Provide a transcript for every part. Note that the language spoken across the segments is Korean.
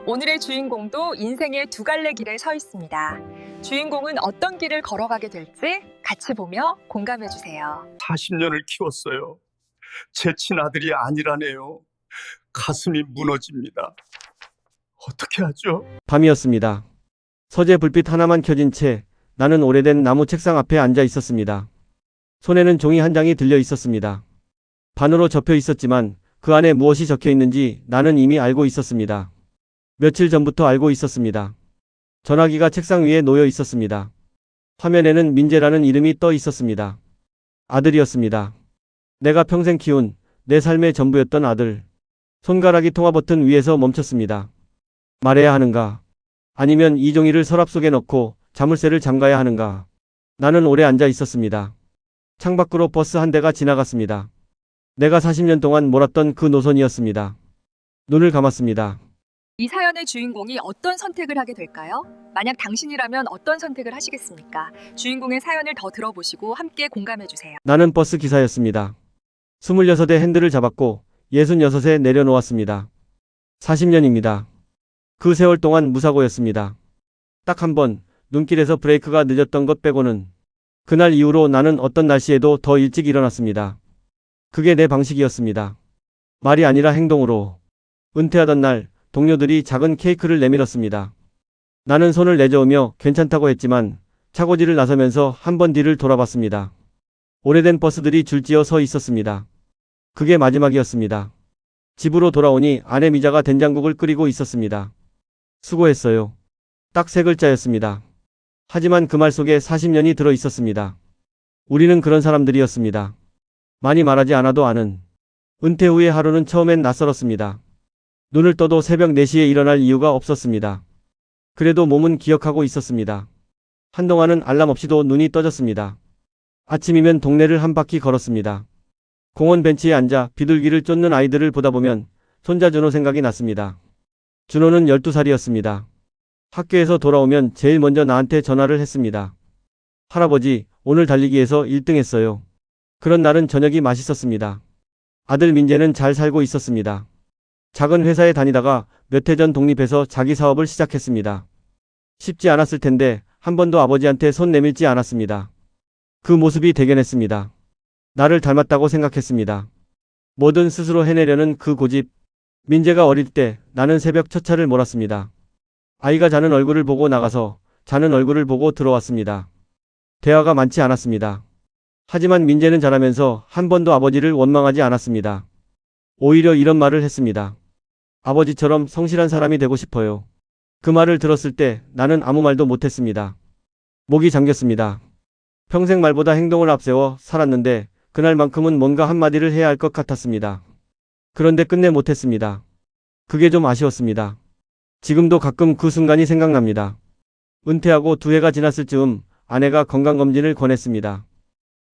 오늘의 주인공도 인생의 두 갈래 길에 서 있습니다. 주인공은 어떤 길을 걸어가게 될지 같이 보며 공감해 주세요. 40년을 키웠어요. 제 친아들이 아니라네요. 가슴이 무너집니다. 어떻게 하죠? 밤이었습니다. 서재 불빛 하나만 켜진 채 나는 오래된 나무 책상 앞에 앉아 있었습니다. 손에는 종이 한 장이 들려 있었습니다. 반으로 접혀 있었지만 그 안에 무엇이 적혀 있는지 나는 이미 알고 있었습니다. 며칠 전부터 알고 있었습니다. 전화기가 책상 위에 놓여 있었습니다. 화면에는 민재라는 이름이 떠 있었습니다. 아들이었습니다. 내가 평생 키운 내 삶의 전부였던 아들. 손가락이 통화 버튼 위에서 멈췄습니다. 말해야 하는가? 아니면 이 종이를 서랍 속에 넣고 자물쇠를 잠가야 하는가? 나는 오래 앉아 있었습니다. 창밖으로 버스 한 대가 지나갔습니다. 내가 40년 동안 몰았던 그 노선이었습니다. 눈을 감았습니다. 이 사연의 주인공이 어떤 선택을 하게 될까요? 만약 당신이라면 어떤 선택을 하시겠습니까? 주인공의 사연을 더 들어보시고 함께 공감해 주세요. 나는 버스 기사였습니다. 26에 핸들을 잡았고 66에 내려놓았습니다. 40년입니다. 그 세월 동안 무사고였습니다. 딱 한 번 눈길에서 브레이크가 늦었던 것 빼고는 그날 이후로 나는 어떤 날씨에도 더 일찍 일어났습니다. 그게 내 방식이었습니다. 말이 아니라 행동으로. 은퇴하던 날 동료들이 작은 케이크를 내밀었습니다. 나는 손을 내저으며 괜찮다고 했지만 차고지를 나서면서 한 번 뒤를 돌아봤습니다. 오래된 버스들이 줄지어 서 있었습니다. 그게 마지막이었습니다. 집으로 돌아오니 아내 미자가 된장국을 끓이고 있었습니다. 수고했어요. 딱 3글자였습니다. 하지만 그 말 속에 40년이 들어 있었습니다. 우리는 그런 사람들이었습니다. 많이 말하지 않아도 아는. 은퇴 후의 하루는 처음엔 낯설었습니다. 눈을 떠도 새벽 4시에 일어날 이유가 없었습니다. 그래도 몸은 기억하고 있었습니다. 한동안은 알람 없이도 눈이 떠졌습니다. 아침이면 동네를 한 바퀴 걸었습니다. 공원 벤치에 앉아 비둘기를 쫓는 아이들을 보다 보면 손자 준호 생각이 났습니다. 준호는 12살이었습니다. 학교에서 돌아오면 제일 먼저 나한테 전화를 했습니다. 할아버지, 오늘 달리기에서 1등 했어요. 그런 날은 저녁이 맛있었습니다. 아들 민재는 잘 살고 있었습니다. 작은 회사에 다니다가 몇 해 전 독립해서 자기 사업을 시작했습니다. 쉽지 않았을 텐데 한 번도 아버지한테 손 내밀지 않았습니다. 그 모습이 대견했습니다. 나를 닮았다고 생각했습니다. 뭐든 스스로 해내려는 그 고집. 민재가 어릴 때 나는 새벽 첫 차를 몰았습니다. 아이가 자는 얼굴을 보고 나가서 자는 얼굴을 보고 들어왔습니다. 대화가 많지 않았습니다. 하지만 민재는 자라면서 한 번도 아버지를 원망하지 않았습니다. 오히려 이런 말을 했습니다. 아버지처럼 성실한 사람이 되고 싶어요. 그 말을 들었을 때 나는 아무 말도 못했습니다. 목이 잠겼습니다. 평생 말보다 행동을 앞세워 살았는데 그날만큼은 뭔가 한마디를 해야 할 것 같았습니다. 그런데 끝내 못했습니다. 그게 좀 아쉬웠습니다. 지금도 가끔 그 순간이 생각납니다. 은퇴하고 2해가 지났을 즈음 아내가 건강검진을 권했습니다.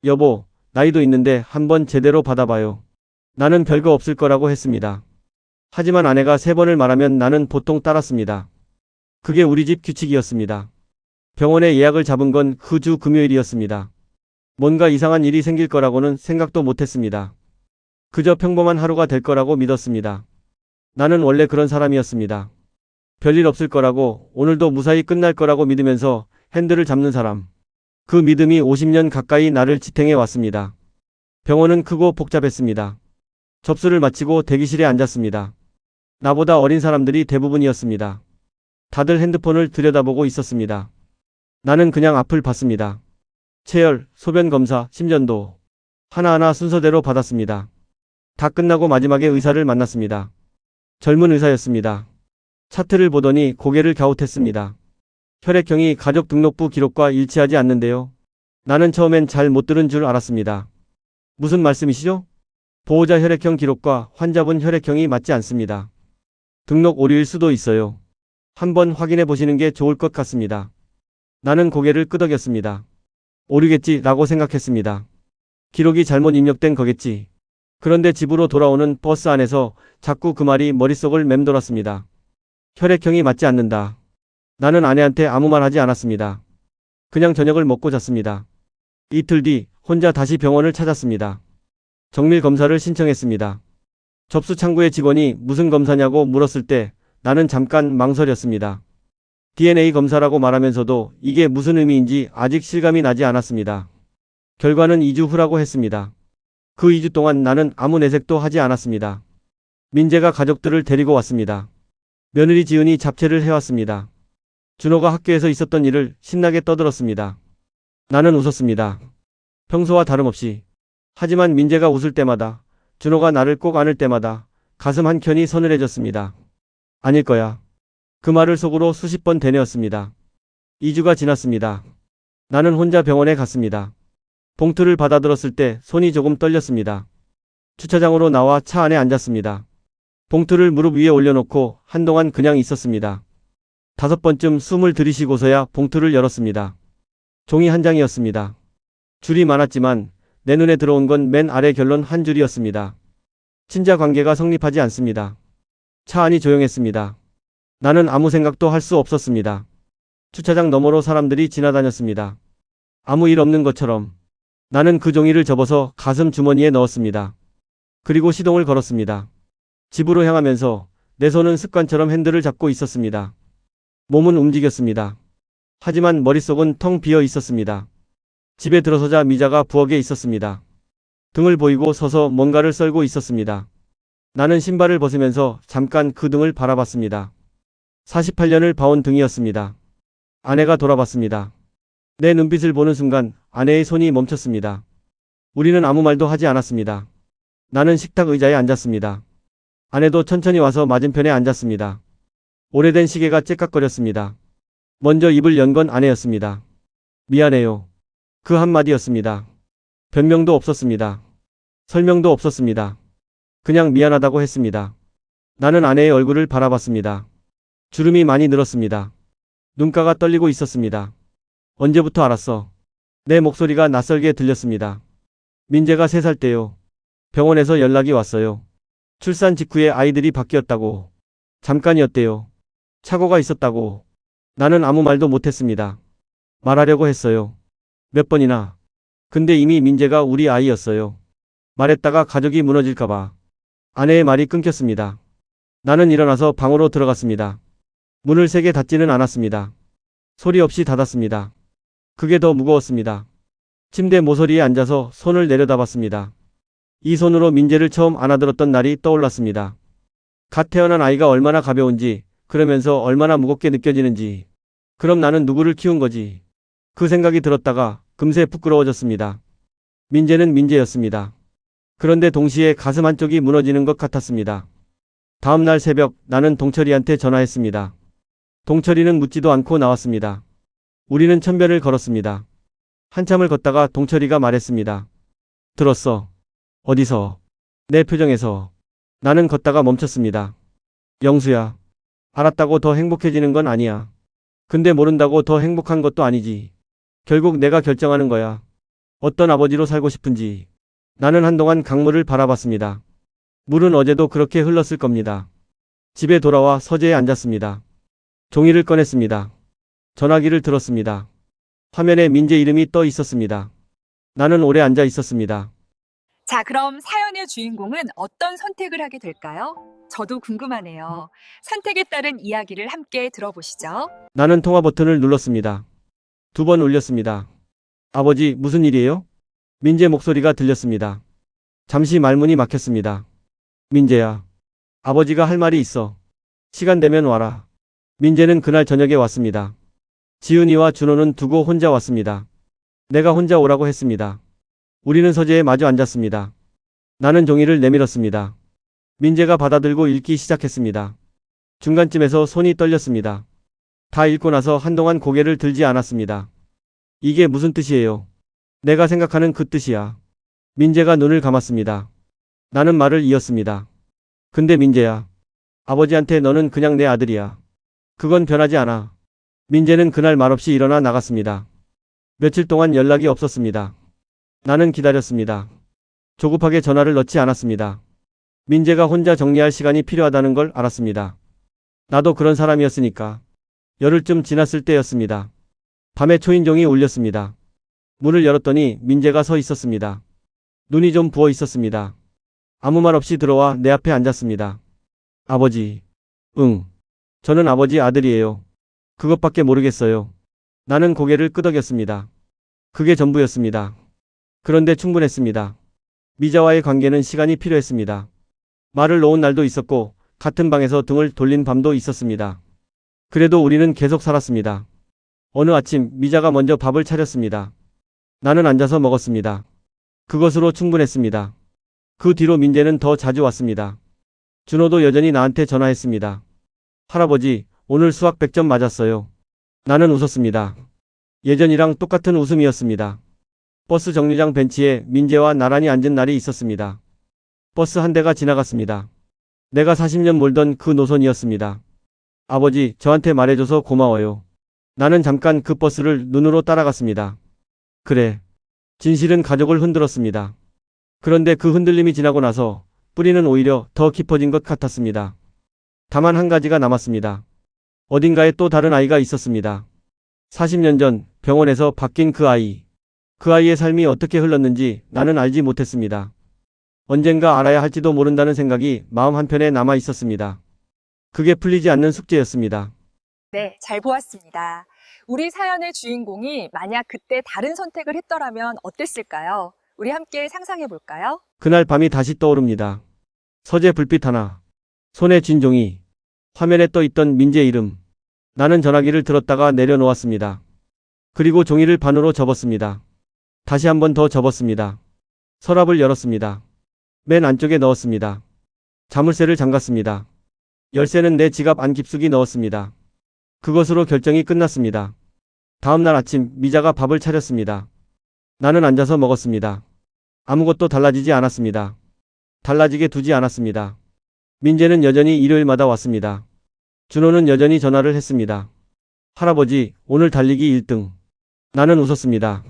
여보, 나이도 있는데 한번 제대로 받아봐요. 나는 별거 없을 거라고 했습니다. 하지만 아내가 3번을 말하면 나는 보통 따랐습니다. 그게 우리 집 규칙이었습니다. 병원에 예약을 잡은 건 그 주 금요일이었습니다. 뭔가 이상한 일이 생길 거라고는 생각도 못했습니다. 그저 평범한 하루가 될 거라고 믿었습니다. 나는 원래 그런 사람이었습니다. 별일 없을 거라고, 오늘도 무사히 끝날 거라고 믿으면서 핸들을 잡는 사람. 그 믿음이 50년 가까이 나를 지탱해 왔습니다. 병원은 크고 복잡했습니다. 접수를 마치고 대기실에 앉았습니다. 나보다 어린 사람들이 대부분이었습니다. 다들 핸드폰을 들여다보고 있었습니다. 나는 그냥 앞을 봤습니다. 체열, 소변 검사, 심전도 하나하나 순서대로 받았습니다. 다 끝나고 마지막에 의사를 만났습니다. 젊은 의사였습니다. 차트를 보더니 고개를 갸웃했습니다. 혈액형이 가족 등록부 기록과 일치하지 않는데요. 나는 처음엔 잘 못 들은 줄 알았습니다. 무슨 말씀이시죠? 보호자 혈액형 기록과 환자분 혈액형이 맞지 않습니다. 등록 오류일 수도 있어요. 한번 확인해 보시는 게 좋을 것 같습니다. 나는 고개를 끄덕였습니다. 오류겠지라고 생각했습니다. 기록이 잘못 입력된 거겠지. 그런데 집으로 돌아오는 버스 안에서 자꾸 그 말이 머릿속을 맴돌았습니다. 혈액형이 맞지 않는다. 나는 아내한테 아무 말 하지 않았습니다. 그냥 저녁을 먹고 잤습니다. 이틀 뒤 혼자 다시 병원을 찾았습니다. 정밀 검사를 신청했습니다. 접수 창구의 직원이 무슨 검사냐고 물었을 때 나는 잠깐 망설였습니다. DNA 검사라고 말하면서도 이게 무슨 의미인지 아직 실감이 나지 않았습니다. 결과는 2주 후라고 했습니다. 그 2주 동안 나는 아무 내색도 하지 않았습니다. 민재가 가족들을 데리고 왔습니다. 며느리 지은이 잡채를 해왔습니다. 준호가 학교에서 있었던 일을 신나게 떠들었습니다. 나는 웃었습니다. 평소와 다름없이. 하지만 민재가 웃을 때마다, 준호가 나를 꼭 안을 때마다 가슴 한켠이 서늘해졌습니다. 아닐 거야. 그 말을 속으로 수십 번 되뇌었습니다. 2주가 지났습니다. 나는 혼자 병원에 갔습니다. 봉투를 받아들었을 때 손이 조금 떨렸습니다. 주차장으로 나와 차 안에 앉았습니다. 봉투를 무릎 위에 올려놓고 한동안 그냥 있었습니다. 5번쯤 숨을 들이쉬고서야 봉투를 열었습니다. 종이 한 장이었습니다. 줄이 많았지만 내 눈에 들어온 건 맨 아래 결론 한 줄이었습니다. 친자 관계가 성립하지 않습니다. 차 안이 조용했습니다. 나는 아무 생각도 할 수 없었습니다. 주차장 너머로 사람들이 지나다녔습니다. 아무 일 없는 것처럼. 나는 그 종이를 접어서 가슴 주머니에 넣었습니다. 그리고 시동을 걸었습니다. 집으로 향하면서 내 손은 습관처럼 핸들을 잡고 있었습니다. 몸은 움직였습니다. 하지만 머릿속은 텅 비어 있었습니다. 집에 들어서자 미자가 부엌에 있었습니다. 등을 보이고 서서 뭔가를 썰고 있었습니다. 나는 신발을 벗으면서 잠깐 그 등을 바라봤습니다. 48년을 봐온 등이었습니다. 아내가 돌아봤습니다. 내 눈빛을 보는 순간 아내의 손이 멈췄습니다. 우리는 아무 말도 하지 않았습니다. 나는 식탁 의자에 앉았습니다. 아내도 천천히 와서 맞은편에 앉았습니다. 오래된 시계가 째깍거렸습니다. 먼저 입을 연 건 아내였습니다. 미안해요. 그 한마디였습니다. 변명도 없었습니다. 설명도 없었습니다. 그냥 미안하다고 했습니다. 나는 아내의 얼굴을 바라봤습니다. 주름이 많이 늘었습니다. 눈가가 떨리고 있었습니다. 언제부터 알았어? 내 목소리가 낯설게 들렸습니다. 민재가 3살 때요. 병원에서 연락이 왔어요. 출산 직후에 아이들이 바뀌었다고. 잠깐이었대요. 착오가 있었다고. 나는 아무 말도 못했습니다. 말하려고 했어요. 몇 번이나. 근데 이미 민재가 우리 아이였어요. 말했다가 가족이 무너질까봐. 아내의 말이 끊겼습니다. 나는 일어나서 방으로 들어갔습니다. 문을 세게 닫지는 않았습니다. 소리 없이 닫았습니다. 그게 더 무거웠습니다. 침대 모서리에 앉아서 손을 내려다봤습니다. 이 손으로 민재를 처음 안아들었던 날이 떠올랐습니다. 갓 태어난 아이가 얼마나 가벼운지, 그러면서 얼마나 무겁게 느껴지는지. 그럼 나는 누구를 키운 거지? 그 생각이 들었다가 금세 부끄러워졌습니다. 민재는 민재였습니다. 그런데 동시에 가슴 한쪽이 무너지는 것 같았습니다. 다음 날 새벽 나는 동철이한테 전화했습니다. 동철이는 묻지도 않고 나왔습니다. 우리는 천변을 걸었습니다. 한참을 걷다가 동철이가 말했습니다. 들었어. 어디서? 내 표정에서. 나는 걷다가 멈췄습니다. 영수야. 알았다고 더 행복해지는 건 아니야. 근데 모른다고 더 행복한 것도 아니지. 결국 내가 결정하는 거야. 어떤 아버지로 살고 싶은지. 나는 한동안 강물을 바라봤습니다. 물은 어제도 그렇게 흘렀을 겁니다. 집에 돌아와 서재에 앉았습니다. 종이를 꺼냈습니다. 전화기를 들었습니다. 화면에 민재 이름이 떠 있었습니다. 나는 오래 앉아 있었습니다. 자, 그럼 사연의 주인공은 어떤 선택을 하게 될까요? 저도 궁금하네요. 선택에 따른 이야기를 함께 들어보시죠. 나는 통화 버튼을 눌렀습니다. 2번 울렸습니다. 아버지, 무슨 일이에요? 민재 목소리가 들렸습니다. 잠시 말문이 막혔습니다. 민재야. 아버지가 할 말이 있어. 시간 되면 와라. 민재는 그날 저녁에 왔습니다. 지은이와 준호는 두고 혼자 왔습니다. 내가 혼자 오라고 했습니다. 우리는 서재에 마주 앉았습니다. 나는 종이를 내밀었습니다. 민재가 받아들고 읽기 시작했습니다. 중간쯤에서 손이 떨렸습니다. 다 읽고 나서 한동안 고개를 들지 않았습니다. 이게 무슨 뜻이에요? 내가 생각하는 그 뜻이야. 민재가 눈을 감았습니다. 나는 말을 이었습니다. 근데 민재야. 아버지한테 너는 그냥 내 아들이야. 그건 변하지 않아. 민재는 그날 말없이 일어나 나갔습니다. 며칠 동안 연락이 없었습니다. 나는 기다렸습니다. 조급하게 전화를 넣지 않았습니다. 민재가 혼자 정리할 시간이 필요하다는 걸 알았습니다. 나도 그런 사람이었으니까. 열흘쯤 지났을 때였습니다. 밤에 초인종이 울렸습니다. 문을 열었더니 민재가 서 있었습니다. 눈이 좀 부어 있었습니다. 아무 말 없이 들어와 내 앞에 앉았습니다. 아버지. 응. 저는 아버지 아들이에요. 그것밖에 모르겠어요. 나는 고개를 끄덕였습니다. 그게 전부였습니다. 그런데 충분했습니다. 미자와의 관계는 시간이 필요했습니다. 말을 놓은 날도 있었고 같은 방에서 등을 돌린 밤도 있었습니다. 그래도 우리는 계속 살았습니다. 어느 아침 미자가 먼저 밥을 차렸습니다. 나는 앉아서 먹었습니다. 그것으로 충분했습니다. 그 뒤로 민재는 더 자주 왔습니다. 준호도 여전히 나한테 전화했습니다. 할아버지, 오늘 수학 100점 맞았어요. 나는 웃었습니다. 예전이랑 똑같은 웃음이었습니다. 버스 정류장 벤치에 민재와 나란히 앉은 날이 있었습니다. 버스 한 대가 지나갔습니다. 내가 40년 몰던 그 노선이었습니다. 아버지, 저한테 말해줘서 고마워요. 나는 잠깐 그 버스를 눈으로 따라갔습니다. 그래. 진실은 가족을 흔들었습니다. 그런데 그 흔들림이 지나고 나서 뿌리는 오히려 더 깊어진 것 같았습니다. 다만 한 가지가 남았습니다. 어딘가에 또 다른 아이가 있었습니다. 40년 전 병원에서 바뀐 그 아이. 그 아이의 삶이 어떻게 흘렀는지 나는 알지 못했습니다. 언젠가 알아야 할지도 모른다는 생각이 마음 한편에 남아 있었습니다. 그게 풀리지 않는 숙제였습니다. 네, 잘 보았습니다. 우리 사연의 주인공이 만약 그때 다른 선택을 했더라면 어땠을까요? 우리 함께 상상해 볼까요? 그날 밤이 다시 떠오릅니다. 서재 불빛 하나, 손에 쥔 종이, 화면에 떠 있던 민재 이름. 나는 전화기를 들었다가 내려놓았습니다. 그리고 종이를 반으로 접었습니다. 다시 한 번 더 접었습니다. 서랍을 열었습니다. 맨 안쪽에 넣었습니다. 자물쇠를 잠갔습니다. 열쇠는 내 지갑 안 깊숙이 넣었습니다. 그것으로 결정이 끝났습니다. 다음 날 아침 미자가 밥을 차렸습니다. 나는 앉아서 먹었습니다. 아무것도 달라지지 않았습니다. 달라지게 두지 않았습니다. 민재는 여전히 일요일마다 왔습니다. 준호는 여전히 전화를 했습니다. 할아버지, 오늘 달리기 1등. 나는 웃었습니다.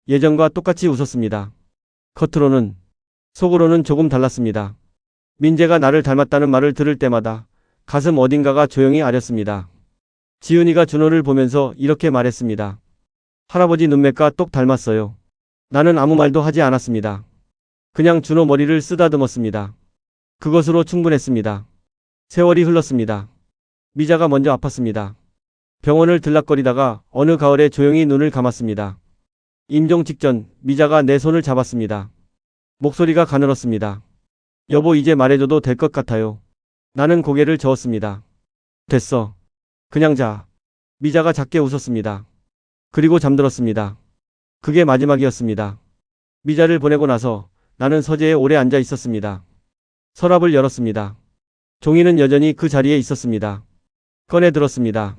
예전과 똑같이 웃었습니다. 겉으로는, 속으로는 조금 달랐습니다. 민재가 나를 닮았다는 말을 들을 때마다 가슴 어딘가가 조용히 아렸습니다. 지은이가 준호를 보면서 이렇게 말했습니다. 할아버지 눈매가 똑 닮았어요. 나는 아무 말도 하지 않았습니다. 그냥 준호 머리를 쓰다듬었습니다. 그것으로 충분했습니다. 세월이 흘렀습니다. 미자가 먼저 아팠습니다. 병원을 들락거리다가 어느 가을에 조용히 눈을 감았습니다. 임종 직전 미자가 내 손을 잡았습니다. 목소리가 가늘었습니다. 여보, 이제 말해줘도 될 것 같아요. 나는 고개를 저었습니다. 됐어. 그냥 자. 미자가 작게 웃었습니다. 그리고 잠들었습니다. 그게 마지막이었습니다. 미자를 보내고 나서 나는 서재에 오래 앉아 있었습니다. 서랍을 열었습니다. 종이는 여전히 그 자리에 있었습니다. 꺼내 들었습니다.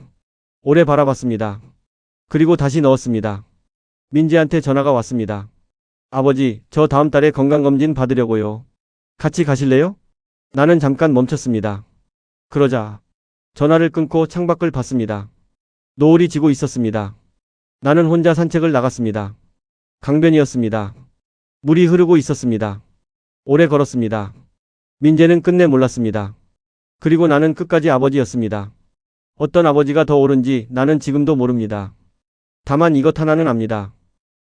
오래 바라봤습니다. 그리고 다시 넣었습니다. 민재한테 전화가 왔습니다. 아버지, 저 다음 달에 건강검진 받으려고요. 같이 가실래요? 나는 잠깐 멈췄습니다. 그러자 전화를 끊고 창밖을 봤습니다. 노을이 지고 있었습니다. 나는 혼자 산책을 나갔습니다. 강변이었습니다. 물이 흐르고 있었습니다. 오래 걸었습니다. 민재는 끝내 몰랐습니다. 그리고 나는 끝까지 아버지였습니다. 어떤 아버지가 더 옳은지 나는 지금도 모릅니다. 다만 이것 하나는 압니다.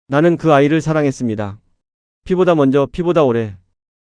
나는 그 아이를 사랑했습니다. 피보다 먼저, 피보다 오래.